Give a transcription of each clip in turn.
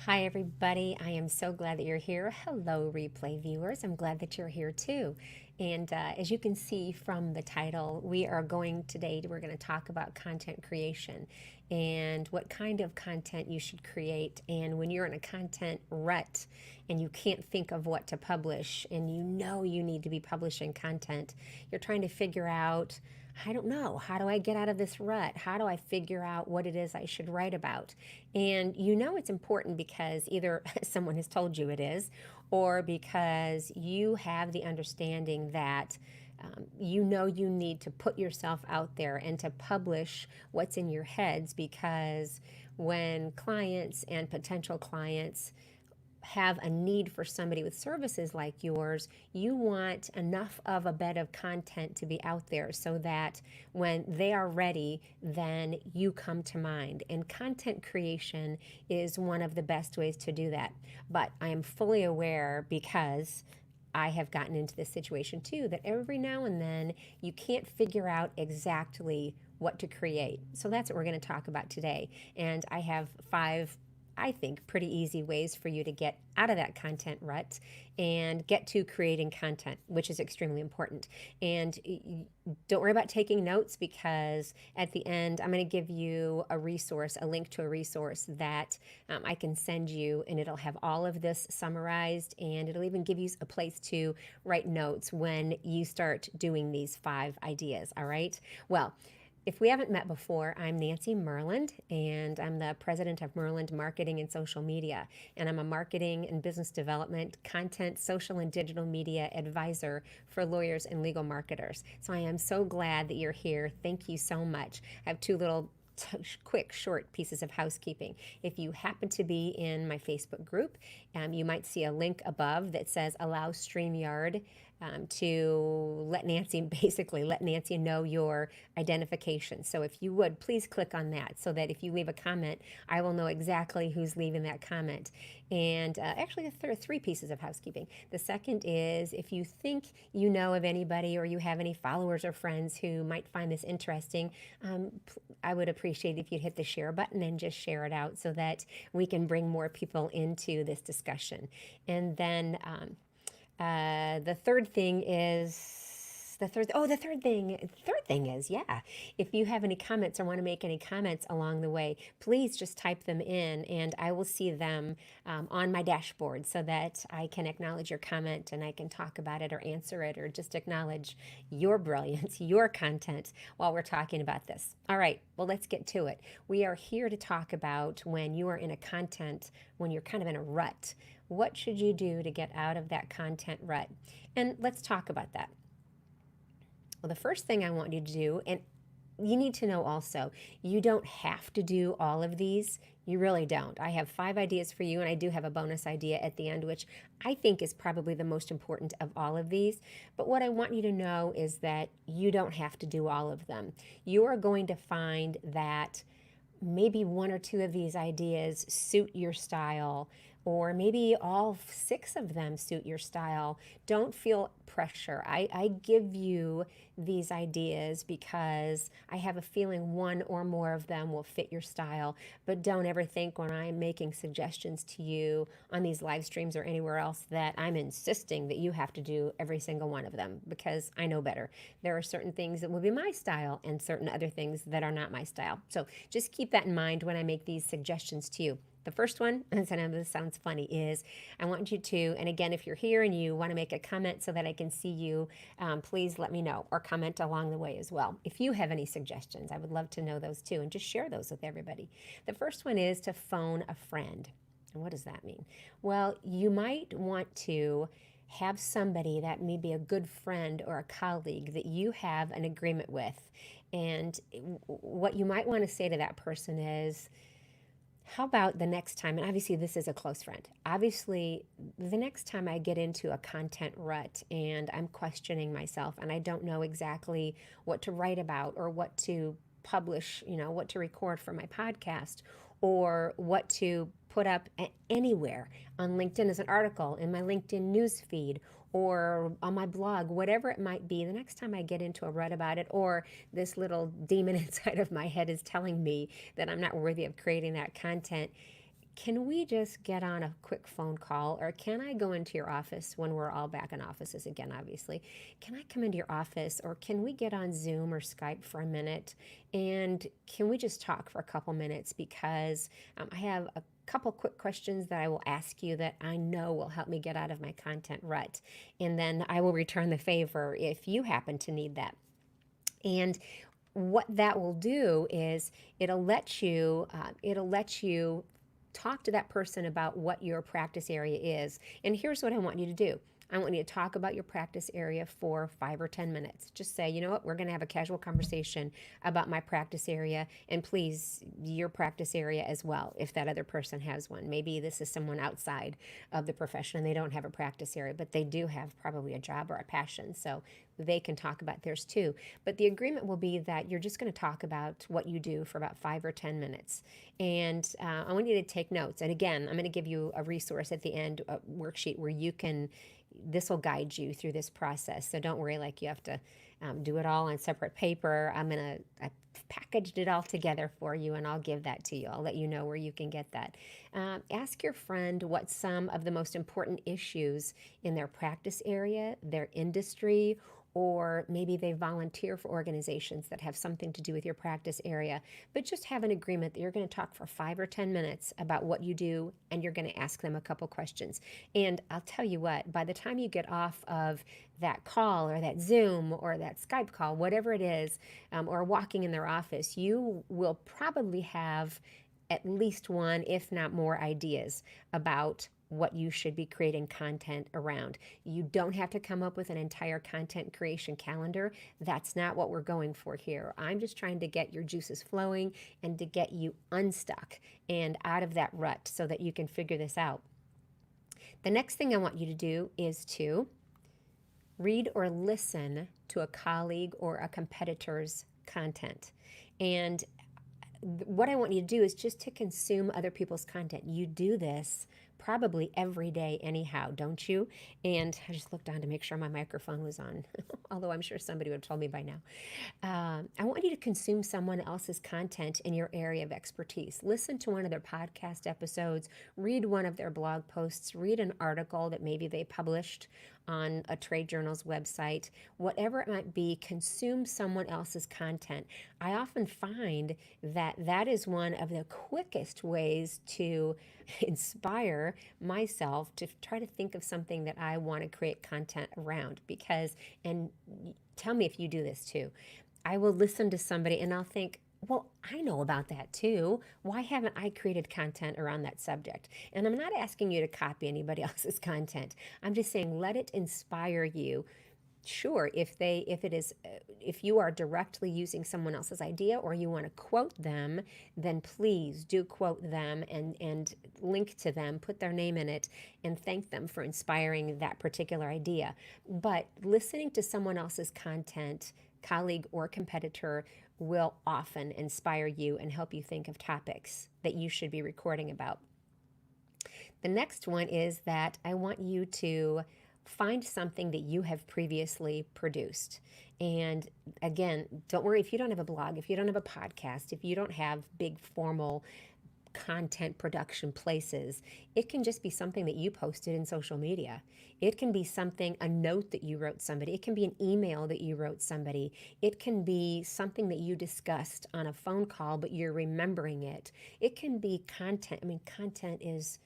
Hi, everybody. I am so glad that you're here. Hello, replay viewers. I'm glad that you're here too. And as you can see from the title, we're going to talk about content creation and what kind of content you should create. And when you're in a content rut and you can't think of what to publish and you know you need to be publishing content, you're trying to figure out, I don't know, how do I get out of this rut? How do I figure out what it is I should write about? And you know it's important because either someone has told you it is, or because you have the understanding that you know you need to put yourself out there and to publish what's in your heads because when clients and potential clients have a need for somebody with services like yours, you want enough of a bed of content to be out there so that when they are ready, then you come to mind. And content creation is one of the best ways to do that. But I am fully aware because I have gotten into this situation too that every now and then you can't figure out exactly what to create. So that's what we're going to talk about today. And I have five, I think, pretty easy ways for you to get out of that content rut and get to creating content, which is extremely important. And don't worry about taking notes because at the end, I'm going to give you a resource, a link to a resource that I can send you, and it'll have all of this summarized, and it'll even give you a place to write notes when you start doing these 5 ideas. All right. Well, if we haven't met before, I'm Nancy Merland, and I'm the president of Merland Marketing and Social Media. And I'm a marketing and business development, content, social, and digital media advisor for lawyers and legal marketers. So I am so glad that you're here. Thank you so much. I have two little quick, short pieces of housekeeping. If you happen to be in my Facebook group, you might see a link above that says Allow StreamYard to let Nancy, basically let Nancy know your identification. So if you would, please click on that so that if you leave a comment, I will know exactly who's leaving that comment. And actually, there are 3 pieces of housekeeping. The second is if you think you know of anybody or you have any followers or friends who might find this interesting, I would appreciate if you'd hit the share button and just share it out so that we can bring more people into this discussion. And then the third thing is the third thing is, yeah, if you have any comments or want to make any comments along the way, please just type them in and I will see them on my dashboard so that I can acknowledge your comment and I can talk about it or answer it or just acknowledge your brilliance, your content while we're talking about this. All right, well, let's get to it. We are here to talk about when you are in a content, when you're kind of in a rut. What should you do to get out of that content rut? And let's talk about that. Well, the first thing I want you to do, and you need to know also, you don't have to do all of these. You really don't. I have 5 ideas for you, and I do have a bonus idea at the end, which I think is probably the most important of all of these. But what I want you to know is that you don't have to do all of them. You are going to find that maybe 1 or 2 of these ideas suit your style, or maybe all 6 of them suit your style. Don't feel pressure. I give you these ideas because I have a feeling 1 or more of them will fit your style, but don't ever think when I'm making suggestions to you on these live streams or anywhere else that I'm insisting that you have to do every single one of them, because I know better. There are certain things that will be my style and certain other things that are not my style. So just keep that in mind when I make these suggestions to you. The first one, and I know this sounds funny, is I want you to, and again, if you're here and you want to make a comment so that I can see you, please let me know or comment along the way as well. If you have any suggestions, I would love to know those too, and just share those with everybody. The first one is to phone a friend. And what does that mean? Well, you might want to have somebody that may be a good friend or a colleague that you have an agreement with. And what you might want to say to that person is, how about the next time, and obviously this is a close friend, obviously the next time I get into a content rut and I'm questioning myself and I don't know exactly what to write about or what to publish, what to record for my podcast or what to put up anywhere on LinkedIn as an article, in my LinkedIn news feed, or on my blog, whatever it might be, the next time I get into a rut about it, or this little demon inside of my head is telling me that I'm not worthy of creating that content, can we just get on a quick phone call, or can I go into your office when we're all back in offices again, obviously? Can I come into your office, or can we get on Zoom or Skype for a minute? And can we just talk for a couple minutes? Because I have a couple quick questions that I will ask you that I know will help me get out of my content rut. And then I will return the favor if you happen to need that. And what that will do is it'll let you talk to that person about what your practice area is. And here's what I want you to do. I want you to talk about your practice area for 5 or 10 minutes. Just say, you know what, we're going to have a casual conversation about my practice area, and please, your practice area as well, if that other person has one. Maybe this is someone outside of the profession and they don't have a practice area, but they do have probably a job or a passion. So they can talk about theirs too. But the agreement will be that you're just going to talk about what you do for about 5 or 10 minutes. And I want you to take notes. And again, I'm going to give you a resource at the end, a worksheet where this will guide you through this process. So don't worry like you have to do it all on separate paper. I packaged it all together for you, and I'll give that to you. I'll let you know where you can get that. Ask your friend what some of the most important issues in their practice area, their industry, or maybe they volunteer for organizations that have something to do with your practice area. But just have an agreement that you're going to talk for 5 or 10 minutes about what you do, and you're going to ask them a couple questions. And I'll tell you what, by the time you get off of that call or that Zoom or that Skype call, whatever it is, or walking in their office, you will probably have at least one, if not more, ideas about what you should be creating content around. You don't have to come up with an entire content creation calendar. That's not what we're going for here. I'm just trying to get your juices flowing and to get you unstuck and out of that rut so that you can figure this out. The next thing I want you to do is to read or listen to a colleague or a competitor's content. And what I want you to do is just to consume other people's content. You do this probably every day anyhow, don't you? And I just looked on to make sure my microphone was on, although I'm sure somebody would have told me by now. I want you to consume someone else's content in your area of expertise. Listen to one of their podcast episodes, read one of their blog posts, read an article that maybe they published on a trade journal's website, whatever it might be. Consume someone else's content. I often find that that is one of the quickest ways to inspire myself to try to think of something that I want to create content around. Because, and tell me if you do this too, I will listen to somebody and I'll think, well, I know about that too. Why haven't I created content around that subject? And I'm not asking you to copy anybody else's content. I'm just saying let it inspire you. Sure, if you are directly using someone else's idea or you want to quote them, then please do quote them and link to them, put their name in it, and thank them for inspiring that particular idea. But listening to someone else's content, colleague or competitor, will often inspire you and help you think of topics that you should be recording about. The next one is that I want you to find something that you have previously produced. And again, don't worry if you don't have a blog, if you don't have a podcast, if you don't have big formal content production places. It can just be something that you posted in social media. It can be something, a note that you wrote somebody. It can be an email that you wrote somebody. It can be something that you discussed on a phone call, but you're remembering it. It can be content. I mean, content is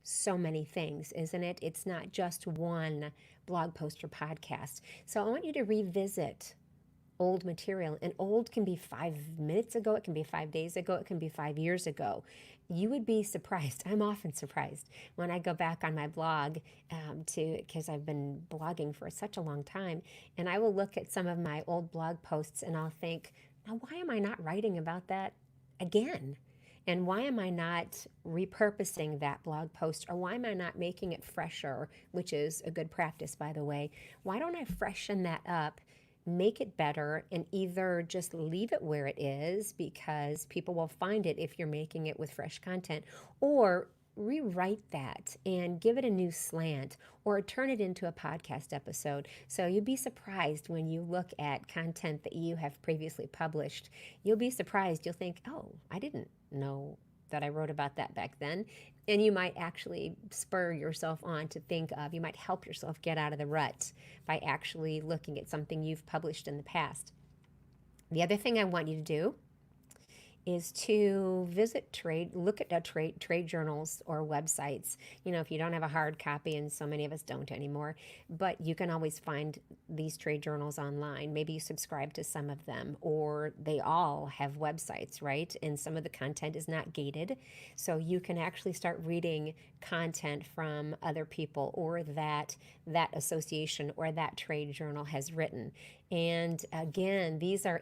so many things, isn't it? It's not just one blog post or podcast. So I want you to revisit old material, and old can be 5 minutes ago, it can be 5 days ago, it can be 5 years ago. You would be surprised. I'm often surprised when I go back on my blog because I've been blogging for such a long time, and I will look at some of my old blog posts and I'll think, now why am I not writing about that again? And why am I not repurposing that blog post? Or why am I not making it fresher, which is a good practice, by the way? Why don't I freshen that up, make it better, and either just leave it where it is because people will find it if you're making it with fresh content, or rewrite that and give it a new slant or turn it into a podcast episode. So you'll be surprised when you look at content that you have previously published. You'll be surprised. You'll think, oh, I didn't know that I wrote about that back then. And you might actually spur yourself on to think of, you might help yourself get out of the rut by actually looking at something you've published in the past. The other thing I want you to do is to look at trade journals or websites. You know, if you don't have a hard copy, and so many of us don't anymore, but you can always find these trade journals online. Maybe you subscribe to some of them, or they all have websites, right? And some of the content is not gated, so you can actually start reading content from other people or that association or that trade journal has written. And again, these are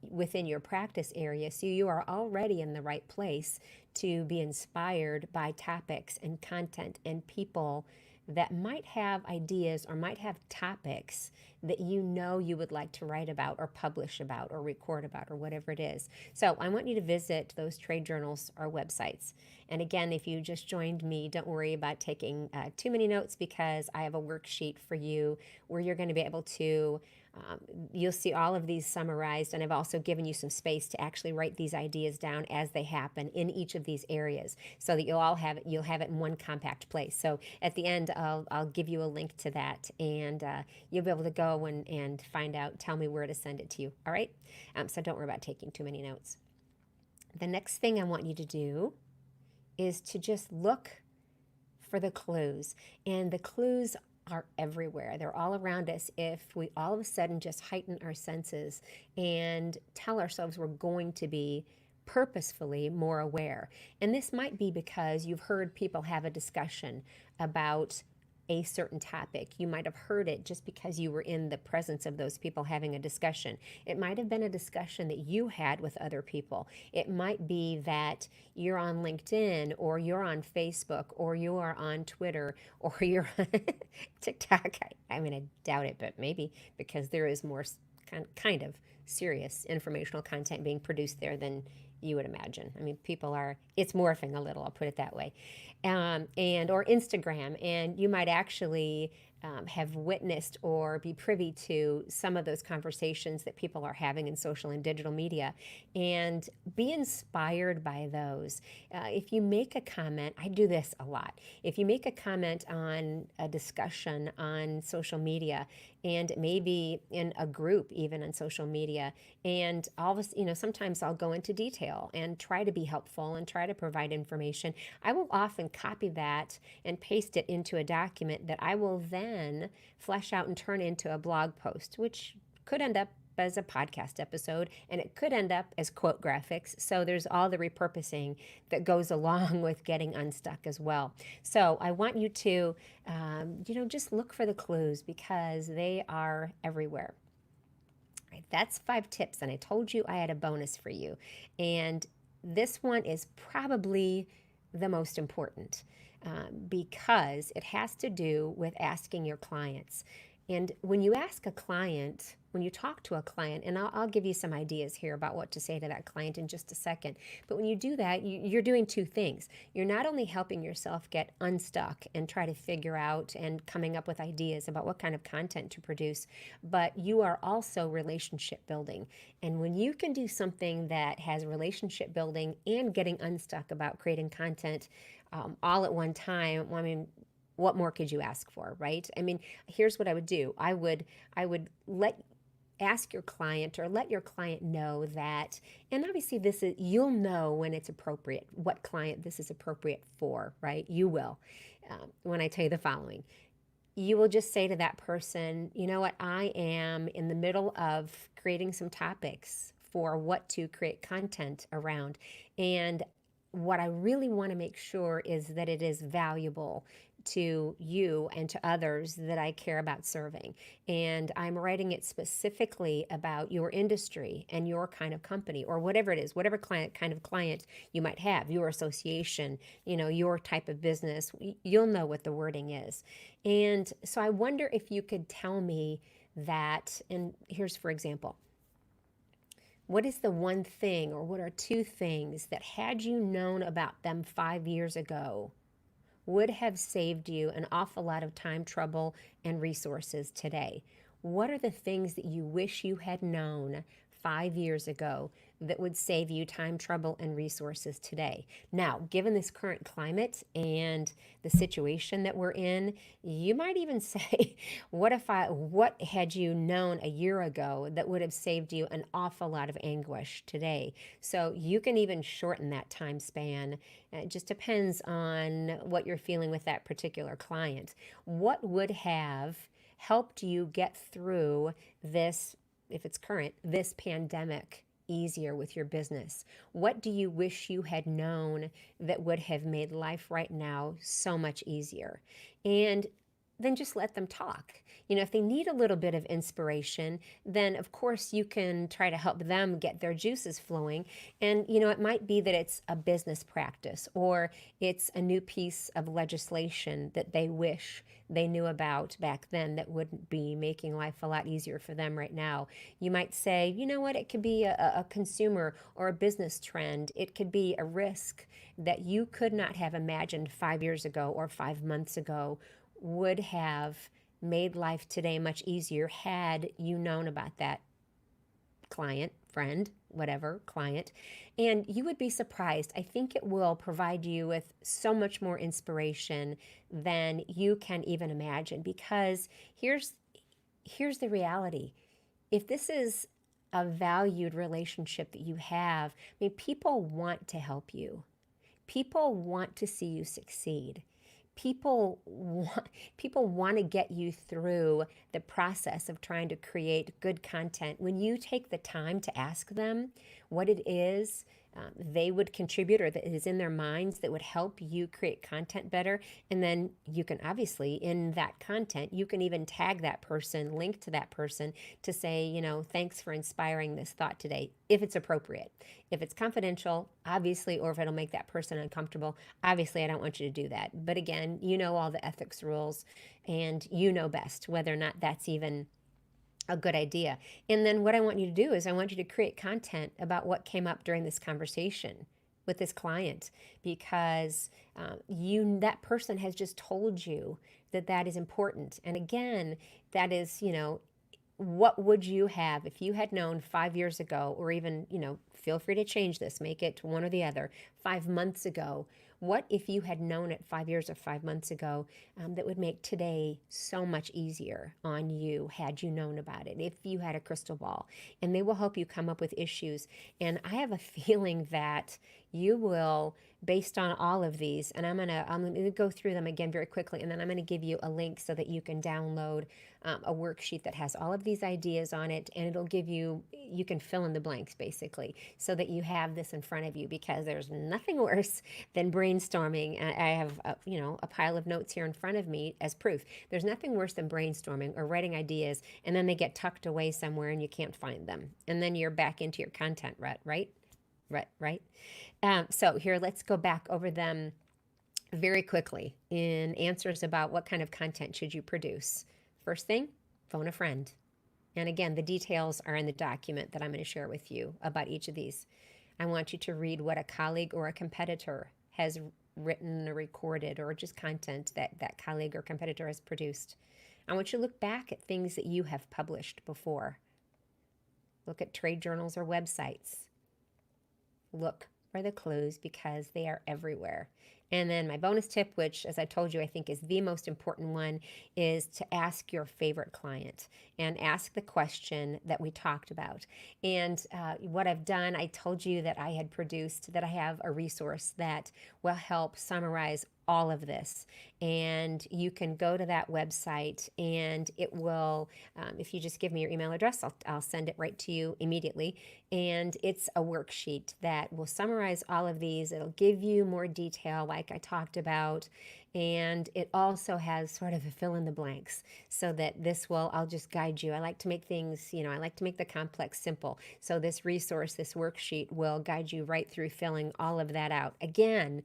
within your practice area, so you are already in the right place to be inspired by topics and content and people that might have ideas or might have topics that you know you would like to write about or publish about or record about or whatever it is. So I want you to visit those trade journals or websites. And again, if you just joined me, don't worry about taking too many notes, because I have a worksheet for you where you're going to be able to you'll see all of these summarized, and I've also given you some space to actually write these ideas down as they happen in each of these areas, so that you'll have it in one compact place. So at the end, I'll give you a link to that, and you'll be able to go and find out, tell me where to send it to you. All right? So don't worry about taking too many notes. The next thing I want you to do is to just look for the clues, and the clues are everywhere. They're all around us if we all of a sudden just heighten our senses and tell ourselves we're going to be purposefully more aware. And this might be because you've heard people have a discussion about a certain topic. You might have heard it just because you were in the presence of those people having a discussion. It might have been a discussion that you had with other people. It might be that you're on LinkedIn, or you're on Facebook, or you are on Twitter, or you're on TikTok. I mean, I doubt it, but maybe, because there is more kind of serious informational content being produced there than you would imagine. I mean, it's morphing a little, I'll put it that way. Or Instagram, and you might actually have witnessed or be privy to some of those conversations that people are having in social and digital media, and be inspired by those. If you make a comment, I do this a lot. If you make a comment on a discussion on social media, and maybe in a group even on social media, and all of us, sometimes I'll go into detail and try to be helpful and try to provide information. I will often copy that and paste it into a document that I will then flesh out and turn into a blog post, which could end up as a podcast episode, and it could end up as quote graphics. So there's all the repurposing that goes along with getting unstuck as well. So I want you to, just look for the clues, because they are everywhere. All right, that's 5 tips, and I told you I had a bonus for you. And this one is probably the most important, because it has to do with asking your clients. And when you ask a client, when you talk to a client, and I'll give you some ideas here about what to say to that client in just a second, but when you do that, you're doing 2 things. You're not only helping yourself get unstuck and try to figure out and coming up with ideas about what kind of content to produce, but you are also relationship building. And when you can do something that has relationship building and getting unstuck about creating content all at one time, well, I mean, what more could you ask for, right? I mean, here's what I would do. I would ask your client, or let your client know that, and obviously you'll know when it's appropriate, what client this is appropriate for, right? You will, when I tell you the following. You will just say to that person, you know what, I am in the middle of creating some topics for what to create content around, and what I really want to make sure is that it is valuable to you and to others that I care about serving. And I'm writing it specifically about your industry and your kind of company, or whatever it is, whatever kind of client you might have, your association, your type of business. You'll know what the wording is. And so I wonder if you could tell me that, and here's, for example, what is the one thing, or what are 2 things that, had you known about them 5 years ago, would have saved you an awful lot of time, trouble, and resources today? What are the things that you wish you had known 5 years ago that would save you time, trouble, and resources today? Now, given this current climate and the situation that we're in, you might even say, what had you known a year ago that would have saved you an awful lot of anguish today? So you can even shorten that time span. It just depends on what you're feeling with that particular client. What would have helped you get through this, if it's current, this pandemic easier with your business? What do you wish you had known that would have made life right now so much easier? And then just let them talk. If they need a little bit of inspiration, then of course you can try to help them get their juices flowing. And, it might be that it's a business practice or it's a new piece of legislation that they wish they knew about back then that wouldn't be making life a lot easier for them right now. You might say, you know what, it could be a consumer or a business trend. It could be a risk that you could not have imagined 5 years ago or 5 months ago would have made life today much easier had you known about that client, friend, whatever, client. And you would be surprised. I think it will provide you with so much more inspiration than you can even imagine, because here's the reality. If this is a valued relationship that you have, I mean, people want to help you. People want to see you succeed. People want to get you through the process of trying to create good content. When you take the time to ask them what it is they would contribute or that is in their minds that would help you create content better, and then you can obviously, in that content, you can even tag that person, link to that person to say, thanks for inspiring this thought today, if it's appropriate. If it's confidential, obviously, or if it'll make that person uncomfortable, obviously I don't want you to do that. But again, all the ethics rules, and you know best whether or not that's even a good idea. And then what I want you to do is I want you to create content about what came up during this conversation with this client, because that person has just told you that that is important. And again, that is, what would you have if you had known 5 years ago, or even, feel free to change this, make it one or the other, 5 months ago. What if you had known it 5 years or 5 months ago that would make today so much easier on you had you known about it, if you had a crystal ball? And they will help you come up with issues. And I have a feeling that you will, based on all of these, and I'm gonna go through them again very quickly, and then I'm gonna give you a link so that you can download a worksheet that has all of these ideas on it, and it'll give you can fill in the blanks basically, so that you have this in front of you, because there's nothing worse than brainstorming. I have a pile of notes here in front of me as proof. There's nothing worse than brainstorming or writing ideas, and then they get tucked away somewhere and you can't find them, and then you're back into your content rut, right? So here, let's go back over them very quickly in answers about what kind of content should you produce. First thing, phone a friend. And again, the details are in the document that I'm going to share with you about each of these. I want you to read what a colleague or a competitor has written or recorded, or just content that that colleague or competitor has produced. I want you to look back at things that you have published before. Look at trade journals or websites. Look for the clues, because they are everywhere. And then my bonus tip, which, as I told you, I think is the most important one, is to ask your favorite client and ask the question that we talked about. And what I've done, I told you that I had produced, that I have a resource that will help summarize all of this. And you can go to that website, and it will, if you just give me your email address, I'll send it right to you immediately. And it's a worksheet that will summarize all of these. It'll give you more detail, like I talked about. And it also has sort of a fill in the blanks, so that I'll just guide you. I like to make things, I like to make the complex simple. So this resource, this worksheet, will guide you right through filling all of that out. Again,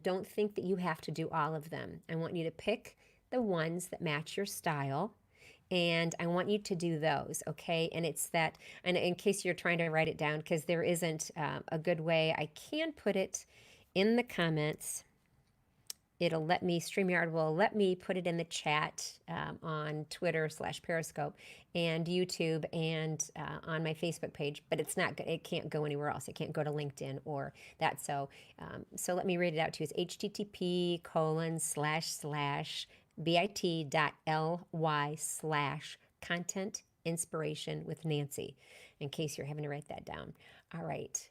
don't think that you have to do all of them. I want you to pick the ones that match your style, and I want you to do those, okay? And it's that, and in case you're trying to write it down, because there isn't a good way, I can put it in the comments. it'll let me, StreamYard will let me put it in the chat on Twitter/Periscope and YouTube and on my Facebook page, but it can't go anywhere else. It can't go to LinkedIn or that. So let me read it out to you. It's http://bit.ly/content inspiration with Nancy, in case you're having to write that down. All right.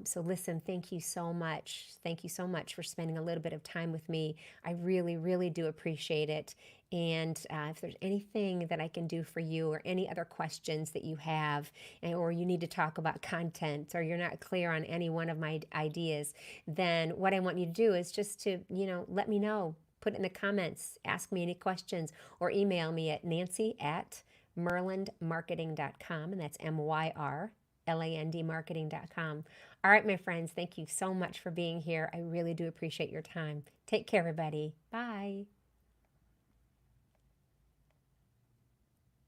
So listen, thank you so much. Thank you so much for spending a little bit of time with me. I really, really do appreciate it. And if there's anything that I can do for you or any other questions that you have, or you need to talk about content, or you're not clear on any one of my ideas, then what I want you to do is just to, let me know. Put it in the comments, ask me any questions, or email me at nancy@myrlandmarketing.com, and that's MYRLAND marketing.com. All right, my friends, thank you so much for being here. I really do appreciate your time. Take care, everybody. Bye.